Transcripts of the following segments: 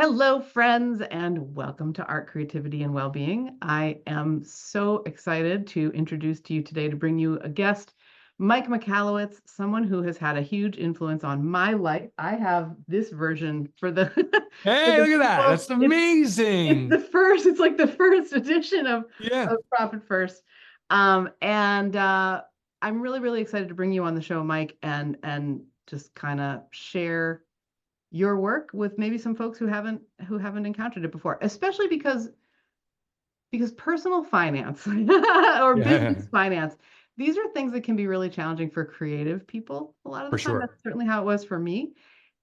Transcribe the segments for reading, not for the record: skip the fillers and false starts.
Hello, friends, and welcome to Art, Creativity, and Wellbeing. I am so excited to introduce to you today to bring you a guest, Mike Michalowicz, someone who has had a huge influence on my life. I have this version for the for Hey, the look at that. people. That's It's amazing. the first. It's like the first edition Yeah. of Profit First, and I'm really excited to bring you on the show, Mike, and just kind of share your work with maybe some folks who haven't encountered it before, especially because personal finance or Yeah, business finance, these are things that can be really challenging for creative people a lot of for the time. sure. That's certainly how it was for me.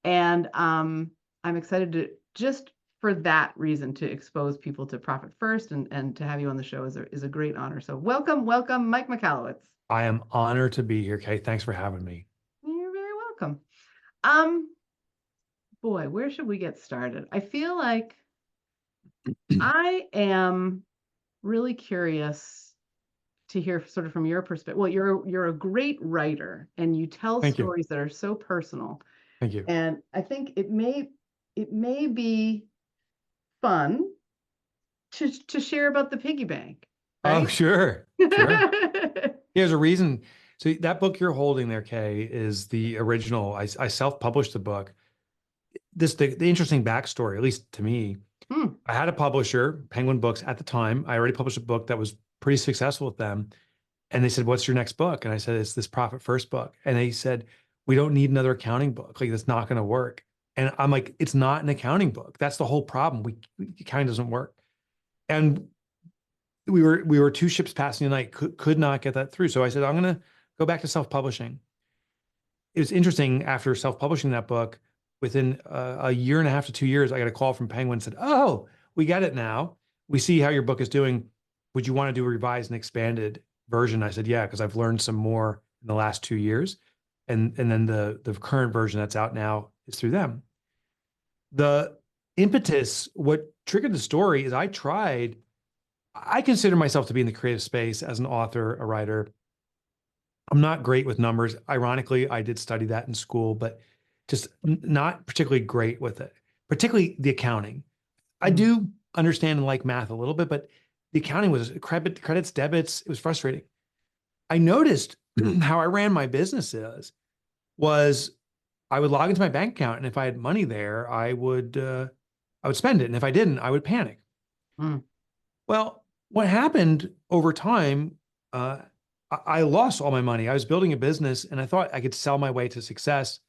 And I'm excited to just for that reason to expose people to Profit First and to have you on the show is a great honor. So welcome, Mike Michalowicz. I am honored to be here, Kate. Thanks for having me. You're very welcome. Um, Boy, where should we get started? I feel like I am really curious to hear sort of from your perspective. Well, you're a great writer and you tell Thank you. stories that are so personal. Thank you. And I think it may be fun to share about the piggy bank, Oh, right? sure. Sure. There's a reason. So that book you're holding there, Kay, is the original. I self-published the book. The interesting backstory, at least to me, Hmm. I had a publisher, Penguin Books, at the time. I already published a book that was pretty successful with them. And they said, "What's your next book?" And I said, "It's this Profit First book." And they said, "We don't need another accounting book. Like, that's not going to work." And I'm like, "It's not an accounting book. That's the whole problem. Accounting doesn't work." And we were two ships passing the night. Could not get that through. So I said, "I'm going to go back to self-publishing." It was interesting after self-publishing that book. Within a year and a half to 2 years, I got a call from Penguin and said, "Oh, we get it now. We see how your book is doing. Would you want to do a revised and expanded version?" I said, "Yeah, because I've learned some more in the last 2 years." And then the current version that's out now is through them. The impetus, what triggered the story is I consider myself to be in the creative space as an author, a writer. I'm not great with numbers. Ironically, I did study that in school, but just not particularly great with it, particularly the accounting. I Hmm. do understand and like math a little bit, but the accounting was credits, debits. It was frustrating. I noticed how I ran my businesses was I would log into my bank account, and if I had money there, I would spend it, and if I didn't, I would panic. Hmm. Well, what happened over time? I lost all my money. I was building a business, and I thought I could sell my way to success,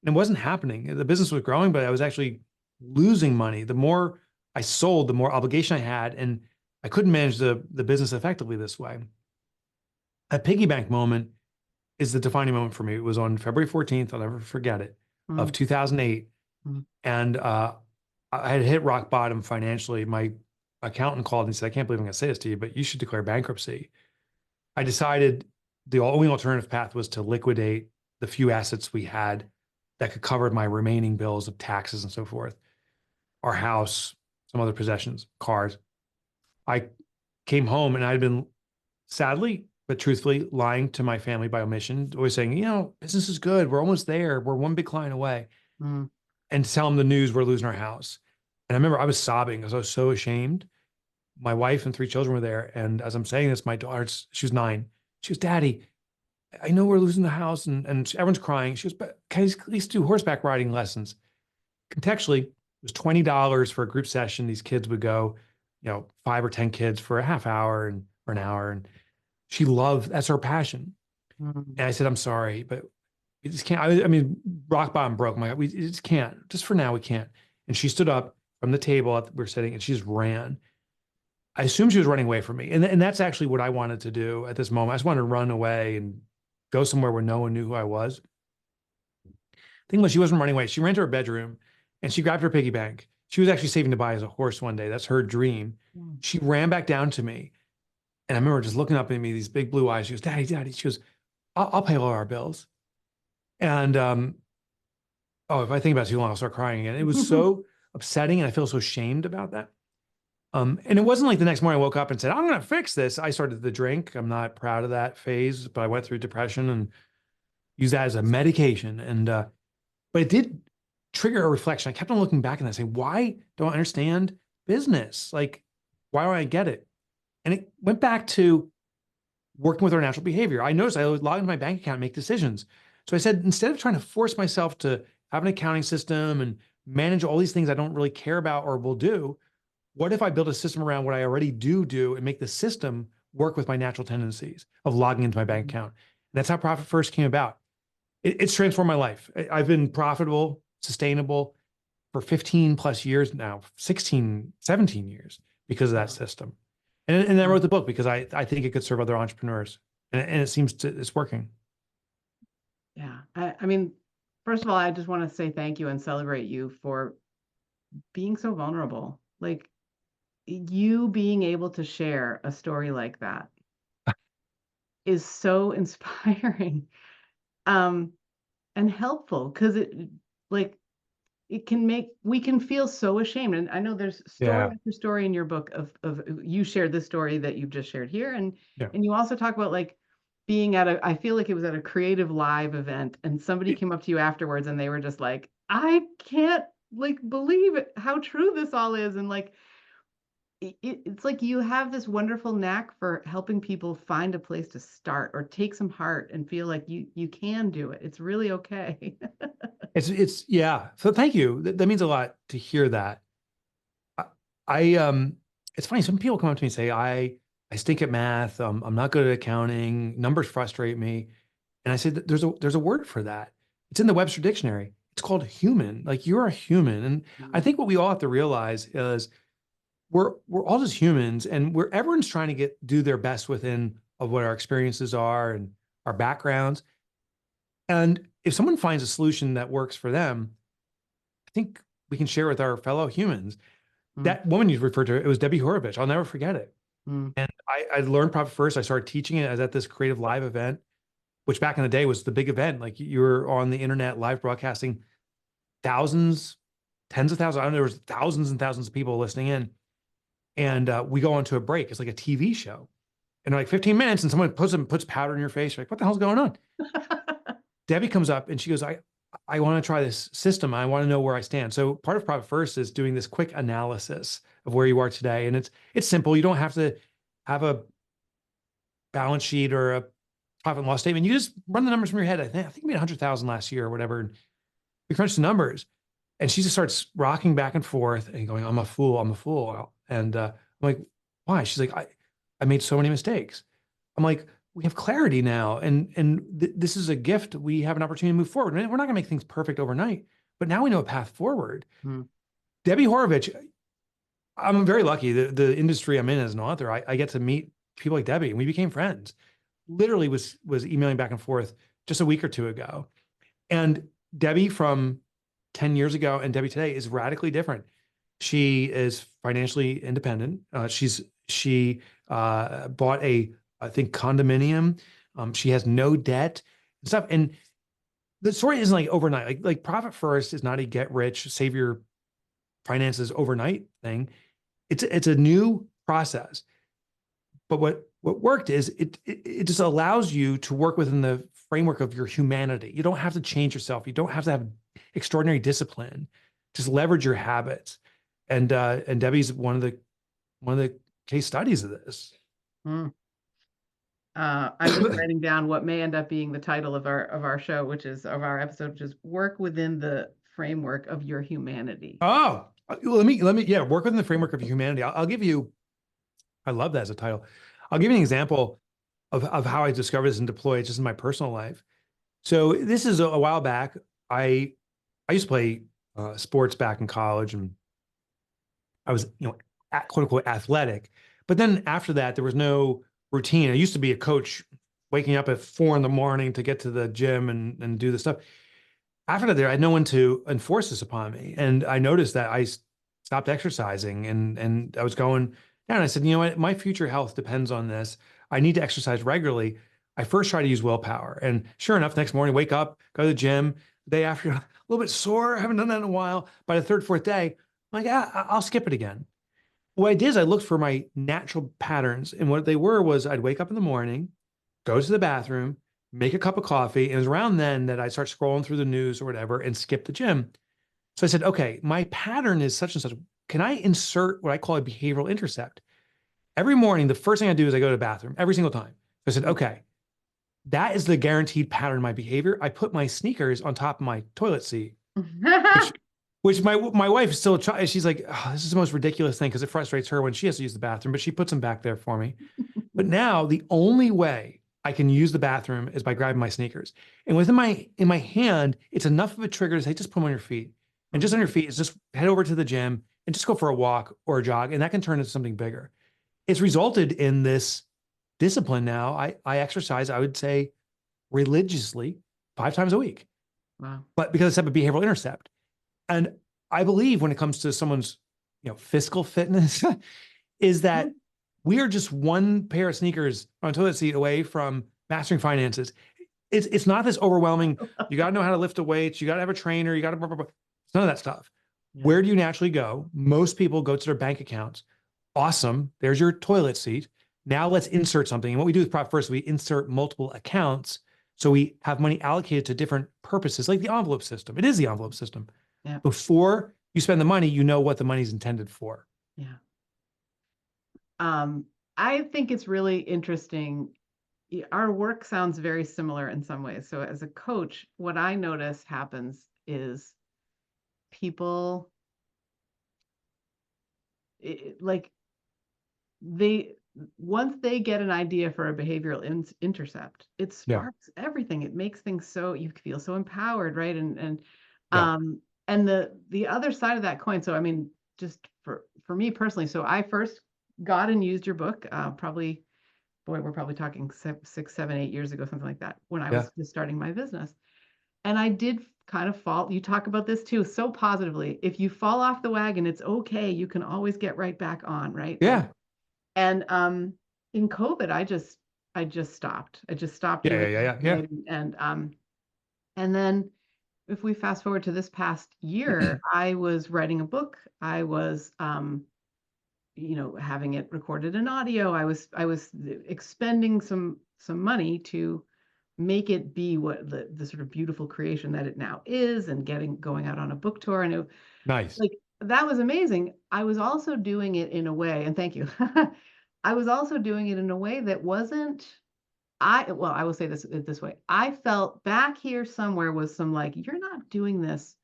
and it wasn't happening. The business was growing, but I was actually losing money. The more I sold, the more obligation I had, and I couldn't manage the business effectively this way. A piggy bank moment is the defining moment for me. It was on February 14th, I'll never forget it, Hmm. of 2008. Hmm. And I had hit rock bottom financially. My accountant called and said, "I can't believe I'm going to say this to you, but you should declare bankruptcy." I decided the only alternative path was to liquidate the few assets we had that could cover my remaining bills of taxes and so forth, our house, some other possessions, cars. I came home and I'd been sadly, but truthfully, lying to my family by omission, always saying, business is good. We're almost there. We're one big client away. Hmm. And tell them the news, we're losing our house. And I remember I was sobbing because I was so ashamed. My wife and three children were there. And as I'm saying this, my daughter, she was 9. She goes, "Daddy, I know we're losing the house." And everyone's crying. She goes, "But can I at least do horseback riding lessons?" Contextually, it was $20 for a group session. These kids would go, 5 or 10 kids for a half hour and or an hour. And she loved, that's her passion. Hmm. And I said, "I'm sorry, but we just can't." I mean, rock bottom broke. We just can't. Just for now, we can't. And she stood up from the table that we were sitting and she just ran. I assumed she was running away from me. And that's actually what I wanted to do at this moment. I just wanted to run away and go somewhere where no one knew who I was. Thing was, she wasn't running away. She ran to her bedroom and she grabbed her piggy bank. She was actually saving to buy as a horse one day. That's her dream. Hmm. She ran back down to me. And I remember just looking up at me, these big blue eyes. She goes, "Daddy, Daddy." She goes, I'll pay all our bills." And oh, if I think about it too long, I'll start crying again. It was so upsetting, and I feel so ashamed about that. And it wasn't like the next morning I woke up and said, "I'm going to fix this." I started the drink. I'm not proud of that phase, but I went through depression and used that as a medication. And but it did trigger a reflection. I kept on looking back and I say, why don't I understand business? Like, why don't I get it? And it went back to working with our natural behavior. I noticed I would log into my bank account and make decisions. So I said, instead of trying to force myself to have an accounting system and manage all these things I don't really care about or will do, what if I build a system around what I already do and make the system work with my natural tendencies of logging into my bank account? And that's how Profit First came about. It's transformed my life. I've been profitable, sustainable for 15 plus years now, 16, 17 years because of that system. And I wrote the book because I think it could serve other entrepreneurs. And it seems it's working. Yeah. I mean, first of all, I just want to say thank you and celebrate you for being so vulnerable. Like, you being able to share a story like that is so inspiring, and helpful, because like it can make, we can feel so ashamed. And I know there's story Yeah. after story in your book of you shared this story that you've just shared here. Yeah. And you also talk about like being at I feel like it was at a Creative Live event, and somebody came up to you afterwards and they were just like, I can't like believe it, how true this all is. And like, it's like you have this wonderful knack for helping people find a place to start or take some heart and feel like you can do it. It's really okay. Yeah. So thank you. That means a lot to hear that. I, it's funny. Some people come up to me and say, I stink at math. I'm not good at accounting. Numbers frustrate me. And I said, there's a word for that. It's in the Webster Dictionary. It's called human. Like, you're a human. And I think what we all have to realize is we're all just humans, and everyone's trying to do their best within of what our experiences are and our backgrounds. And if someone finds a solution that works for them, I think we can share with our fellow humans. That woman you referred to, it was Debbie Horovich. I'll never forget it. And I learned Profit First. I started teaching it. I was at this Creative Live event, which back in the day was the big event. Like, you were on the internet live broadcasting, thousands, tens of thousands. I don't know, there was thousands and thousands of people listening in. And we go on to a break. It's like a TV show. And like 15 minutes, and someone puts powder in your face. You're like, what the hell's going on? Debbie comes up and she goes, I want to try this system. I want to know where I stand. So part of Profit First is doing this quick analysis of where you are today. And it's simple. You don't have to have a balance sheet or a profit and loss statement. You just run the numbers from your head. I think we made 100,000 last year or whatever. And we crunched the numbers. And she just starts rocking back and forth and going, I'm a fool. I'm a fool. And I'm like, why? She's like, I made so many mistakes. I'm like, we have clarity now. And this is a gift. We have an opportunity to move forward. We're not going to make things perfect overnight, but now we know a path forward. Debbie Horovich, I'm very lucky. The industry I'm in as an author, I get to meet people like Debbie, and we became friends. Literally was emailing back and forth just a week or two ago. And Debbie from 10 years ago and Debbie today is radically different. She is financially independent. She bought I think condominium. She has no debt and stuff. And the story isn't like overnight. Like Profit First is not a get rich, save your finances overnight thing. It's a new process. But what worked is it just allows you to work within the framework of your humanity. You don't have to change yourself. You don't have to have extraordinary discipline. Just leverage your habits. And Debbie's one of the case studies of this. I'm just writing down what may end up being the title of our show, of our episode, which is work within the framework of your humanity. Oh, let me work within the framework of humanity. I'll give you, I love that as a title. I'll give you an example of how I discovered this and deploy it just in my personal life. So this is a while back. I used to play sports back in college, and I was, quote unquote athletic. But then after that, there was no routine. I used to be a coach, waking up at 4 a.m. to get to the gym and do the stuff. After that, I had no one to enforce this upon me. And I noticed that I stopped exercising, and I was going down. And I said, you know what? My future health depends on this. I need to exercise regularly. I first tried to use willpower. And sure enough, next morning, wake up, go to the gym. The day after, a little bit sore. I haven't done that in a while. By the third, fourth day, I'm like, I'll skip it again. What I did is I looked for my natural patterns. And what they were was I'd wake up in the morning, go to the bathroom, make a cup of coffee. And it was around then that I start scrolling through the news or whatever and skip the gym. So I said, okay, my pattern is such and such. Can I insert what I call a behavioral intercept? Every morning, the first thing I do is I go to the bathroom every single time. So I said, okay, that is the guaranteed pattern of my behavior. I put my sneakers on top of my toilet seat, which my wife is still she's like, oh, this is the most ridiculous thing because it frustrates her when she has to use the bathroom, but she puts them back there for me. But now the only way I can use the bathroom is by grabbing my sneakers. And within my in my hand, it's enough of a trigger to say, just put them on your feet. And just on your feet is just head over to the gym and just go for a walk or a jog. And that can turn into something bigger. It's resulted in this discipline now. I exercise, I would say, religiously 5 times a week. Wow. But because I have a behavioral intercept. And I believe when it comes to someone's, fiscal fitness, is that we are just one pair of sneakers on a toilet seat away from mastering finances. It's not this overwhelming. You got to know how to lift the weights. You got to have a trainer. You got to. It's none of that stuff. Yeah. Where do you naturally go? Most people go to their bank accounts. Awesome. There's your toilet seat. Now let's insert something. And what we do with Profit First, we insert multiple accounts. So we have money allocated to different purposes, like the envelope system. It is the envelope system. Yeah. Before you spend the money, you know what the money's intended for. Yeah. I think it's really interesting. Our work sounds very similar in some ways. So as a coach, what I notice happens is people like once they get an idea for a behavioral intercept, it Yeah. sparks everything. It makes things so you feel so empowered, right? Yeah. And the other side of that coin. So I mean, just for me personally, so I first got and used your book, probably, boy, we're probably talking 6, 7, 8 years ago, something like that, when I was just starting my business. And I did kind of fall. You talk about this too, so positively. If you fall off the wagon, it's okay. You can always get right back on, right? Yeah. And in COVID, I just stopped. I just stopped doing Yeah. and then if we fast forward to this past year, I was writing a book. I was having it recorded in audio. I was expending some money to make it be what the sort of beautiful creation that it now is, and going out on a book tour. And Nice. like, that was amazing. I was also doing it in a way, and thank you. I was also doing it in a way that wasn't, I will say this way. I felt back here somewhere was some like, you're not doing this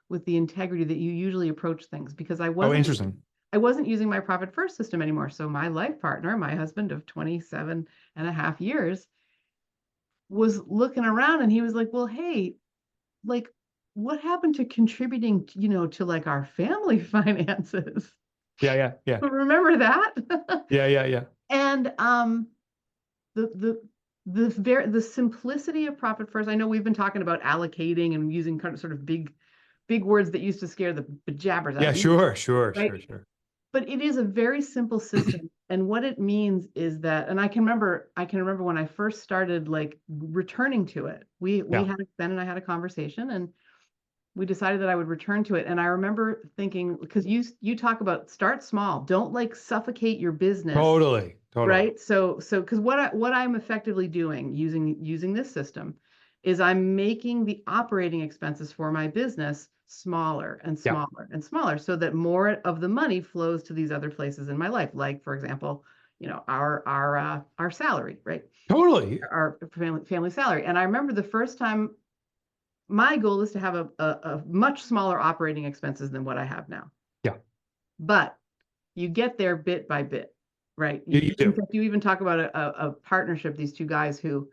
with the integrity that you usually approach things, because Interesting. I wasn't using my Profit First system anymore. So my life partner, my husband of 27 and a half years, was looking around and he was like, well, hey, like, what happened to contributing, to like our family finances? Yeah. Remember that? Yeah. And the simplicity of Profit First. I know we've been talking about allocating and using kind of sort of big words that used to scare the jabbers out of you. Right? Sure. But it is a very simple system. And what it means is that, and I can remember when I first started like returning to it, Ben and I had a conversation, and we decided that I would return to it. And I remember thinking, because you talk about start small, don't like suffocate your business. Totally. Right. So because what I'm effectively doing using this system is I'm making the operating expenses for my business smaller and smaller and smaller, so that more of the money flows to these other places in my life. Like, for example, our salary, right? Totally. Our family salary. And I remember the first time, my goal is to have a much smaller operating expenses than what I have now. Yeah. But you get there bit by bit, right? You do. You even talk about a partnership, these two guys who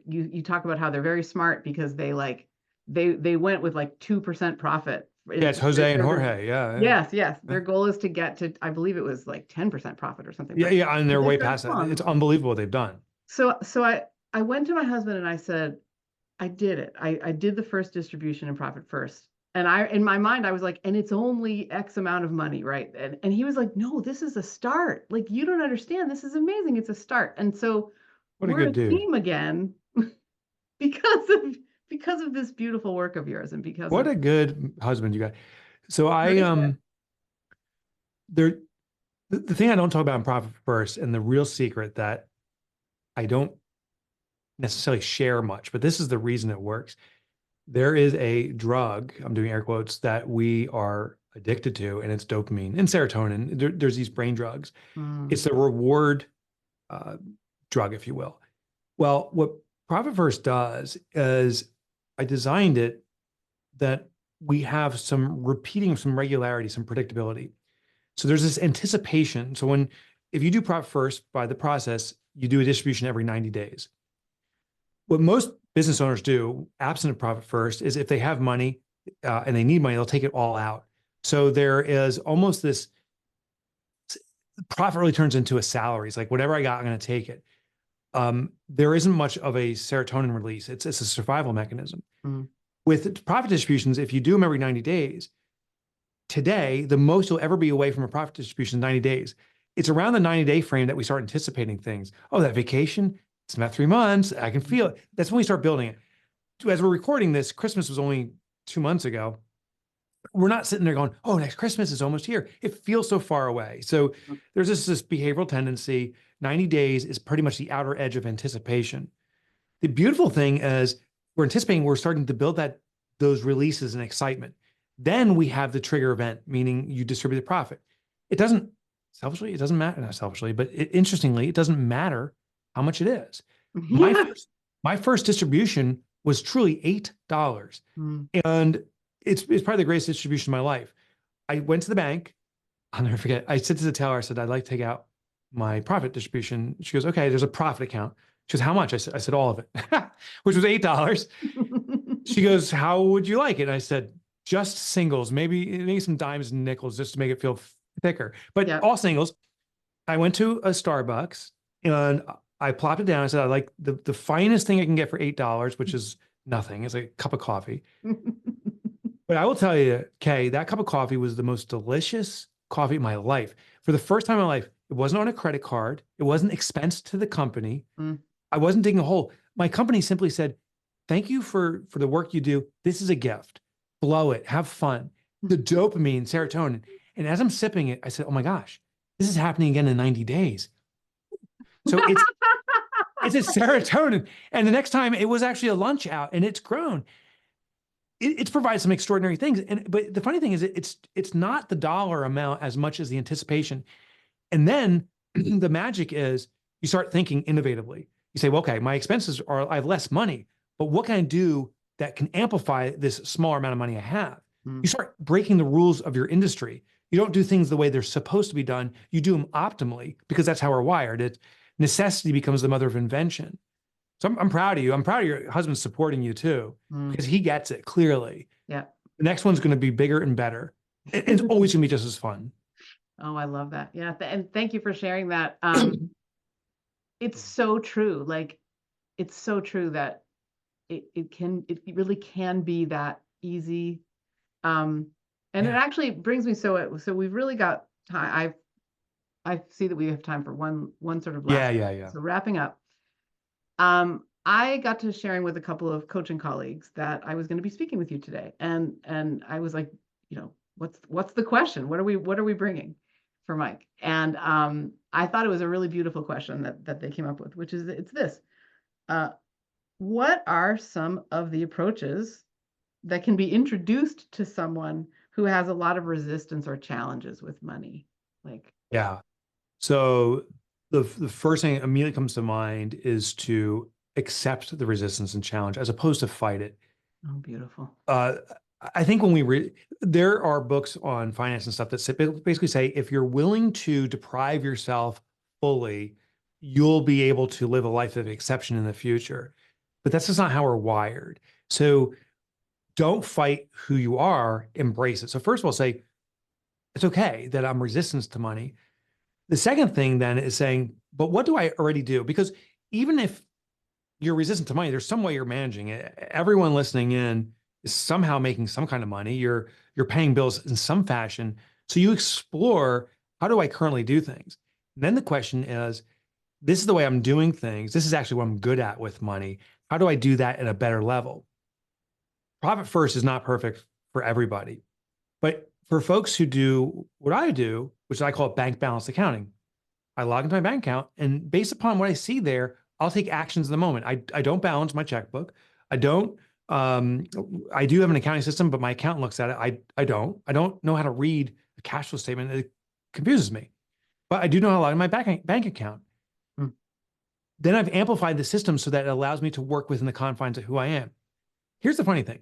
you talk about how they're very smart, because they went with like 2% profit. Yes, Jose and Jorge. Yeah. Yes. Their goal is to get to, I believe it was like 10% profit or something. Yeah. And they're way past that. It's unbelievable what they've done. So I went to my husband and I said, I did it. I did the first distribution in Profit First. And in my mind, I was like, and it's only X amount of money, right? And he was like, no, this is a start. Like, you don't understand. This is amazing. It's a start. And so we're a team again because of this beautiful work of yours, and because what a good husband you got. So the thing I don't talk about in Profit First, and the real secret that I don't necessarily share much, but this is the reason it works, There is a drug, I'm doing air quotes, that we are addicted to, and it's dopamine and serotonin. There's these brain drugs. Mm. It's a reward uh, drug, if you will. Well, what Profit First does is I designed it that we have some repeating, some regularity, some predictability. So there's this anticipation. So if you do Profit First by the process, you do a distribution every 90 days. What most business owners do, absent of Profit First, is if they have money and they need money, they'll take it all out. So there is almost this profit really turns into a salary. It's like whatever I got, I'm going to take it. There isn't much of a serotonin release. It's a survival mechanism. Mm. With profit distributions, if you do them every 90 days, today, the most you'll ever be away from a profit distribution is 90 days. It's around the 90-day frame that we start anticipating things. Oh, that vacation, it's about 3 months. I can feel it. That's when we start building it. As we're recording this, Christmas was only 2 months ago. We're not sitting there going, oh, next Christmas is almost here. It feels so far away. So there's this behavioral tendency. 90 days is pretty much the outer edge of anticipation. The beautiful thing is we're anticipating, we're starting to build those releases and excitement. Then we have the trigger event, meaning you distribute the profit. It doesn't matter, not selfishly, but interestingly, it doesn't matter how much it is. Yeah. My first distribution was truly $8. Mm. And it's probably the greatest distribution of my life. I went to the bank. I'll never forget. I said to the teller, I said, I'd like to take out my profit distribution. She goes, okay, there's a profit account. She goes, how much? I said all of it, which was $8. She goes, how would you like it? And I said, just singles, maybe some dimes and nickels just to make it feel thicker, but Yep. all singles. I went to a Starbucks and I plopped it down. I said, I like the finest thing I can get for $8, which is nothing. It's like a cup of coffee. But I will tell you, Kay, that cup of coffee was the most delicious coffee in my life. For the first time in my life, it wasn't on a credit card. It wasn't expense to the company. Mm. I wasn't digging a hole. My company simply said, thank you for the work you do. This is a gift. Blow it. Have fun. The dopamine, serotonin. And as I'm sipping it, I said, oh my gosh, this is happening again in 90 days. So it's a serotonin. And the next time it was actually a lunch out and it's grown. It's provided some extraordinary things. But the funny thing is it's not the dollar amount as much as the anticipation. And then the magic is you start thinking innovatively. You say, well, okay, my expenses are, I have less money, but what can I do that can amplify this smaller amount of money I have? You start breaking the rules of your industry. You don't do things the way they're supposed to be done. You do them optimally because that's how we're wired. Necessity becomes the mother of invention. So I'm proud of you. I'm proud of your husband supporting you too, because he gets it clearly. Yeah. The next one's going to be bigger and better. It's always going to be just as fun. Oh, I love that. Yeah. And thank you for sharing that. It's so true. Like, it's so true that it really can be that easy. And it actually brings me, so we've really got time. I see that we have time for one sort of last. Yeah. So wrapping up, I got to sharing with a couple of coaching colleagues that I was going to be speaking with you today. And I was like, what's the question? What are we bringing for Mike? And I thought it was a really beautiful question that they came up with, which is, it's this. What are some of the approaches that can be introduced to someone who has a lot of resistance or challenges with money? Yeah. So the first thing that immediately comes to mind is to accept the resistance and challenge as opposed to fight it. Oh, beautiful. I think when there are books on finance and stuff that basically say, if you're willing to deprive yourself fully, you'll be able to live a life of exception in the future. But that's just not how we're wired. So don't fight who you are, embrace it. So first of all, say, it's okay that I'm resistant to money. The second thing then is saying, but what do I already do? Because even if you're resistant to money, there's some way you're managing it. Everyone listening in is somehow making some kind of money. You're paying bills in some fashion. So you explore, how do I currently do things? And then the question is, this is the way I'm doing things. This is actually what I'm good at with money. How do I do that at a better level? Profit First is not perfect for everybody. But for folks who do what I do, which I call bank balance accounting, I log into my bank account, and based upon what I see there, I'll take actions in the moment. I don't balance my checkbook. I don't I do have an accounting system, but my accountant looks at it. I don't know how to read a cash flow statement. It confuses me, but I do know how to log in my bank account. Hmm. Then I've amplified the system so that it allows me to work within the confines of who I am. Here's the funny thing.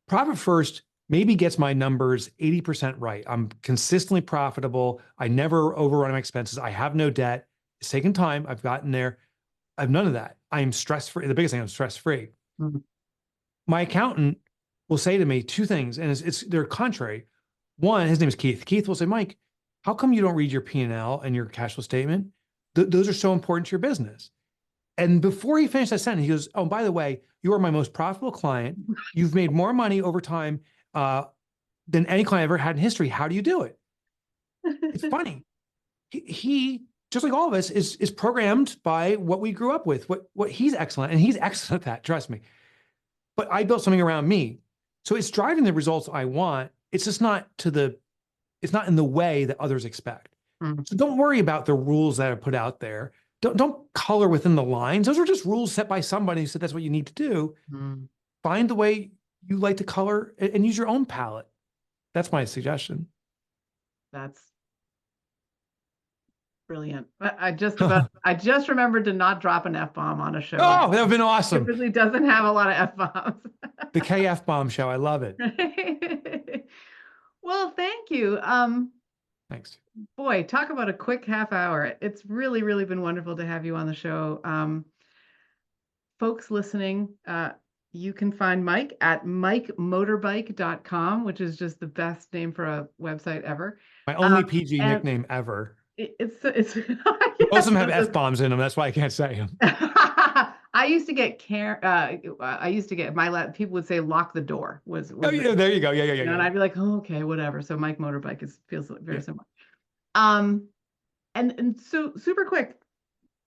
Profit First maybe gets my numbers 80% right. I'm consistently profitable. I never overrun my expenses. I have no debt. It's taken time. I've gotten there. I have none of that. I am stress-free. The biggest thing, I'm stress-free. Hmm. My accountant will say to me two things, and they're contrary. One, his name is Keith. Keith will say, Mike, how come you don't read your P&L and your cash flow statement? Those are so important to your business. And before he finished that sentence, he goes, oh, by the way, you are my most profitable client. You've made more money over time than any client I've ever had in history. How do you do it? It's funny. He just like all of us, is programmed by what we grew up with, what he's excellent, and he's excellent at that, trust me. But I built something around me. So it's driving the results I want. It's just not it's not in the way that others expect. Hmm. So don't worry about the rules that are put out there. Don't color within the lines. Those are just rules set by somebody who said that's what you need to do. Hmm. Find the way you like to color and use your own palette. That's my suggestion. That's brilliant. I just remembered to not drop an F-bomb on a show. Oh, that would have been awesome. Typically doesn't have a lot of F-bombs. The KF bomb show. I love it. Well, thank you. Thanks. Boy, talk about a quick half hour. It's really, really been wonderful to have you on the show. Folks listening, you can find Mike at mikemotorbike.com, which is just the best name for a website ever. My only PG nickname ever. It's Most of them have F-bombs in them. That's why I can't say them. I used to get people would say lock the door was Oh, yeah, there you go. Yeah. And I'd be like, oh, okay, whatever. So Mike Motorbike feels very similar. And so super quick,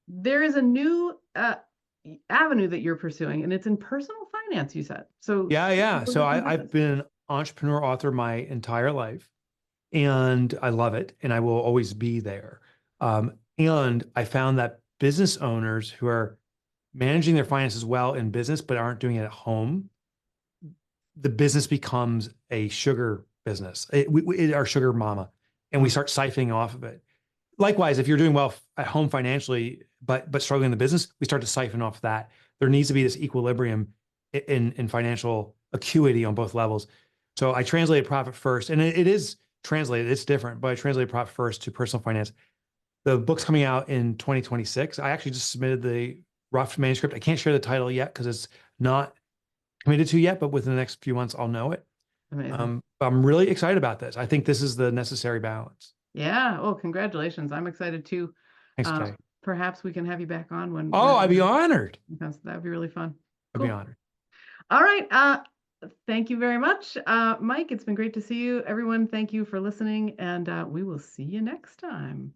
there is a new avenue that you're pursuing, and it's in personal finance, you said. So yeah. So I've been an entrepreneur author my entire life, and I love it, and I will always be there. And I found that business owners who are managing their finances well in business but aren't doing it at home, the business becomes a sugar business. Our sugar mama, and we start siphoning off of it. Likewise, if you're doing well at home financially, but struggling in the business, we start to siphon off that. There needs to be this equilibrium in financial acuity on both levels. So I translated Profit First, and it is translated. It's different, but I translated Profit First to personal finance. The book's coming out in 2026. I actually just submitted the rough manuscript. I can't share the title yet because it's not committed to yet, but within the next few months, I'll know it. Amazing. I'm really excited about this. I think this is the necessary balance. Yeah. Oh, congratulations. I'm excited too. Thanks, Kay. Perhaps we can have you back on when. Oh, I'd be honored. That would be really fun. I'd be honored. All right. Thank you very much, Mike. It's been great to see you. Everyone, thank you for listening, and we will see you next time.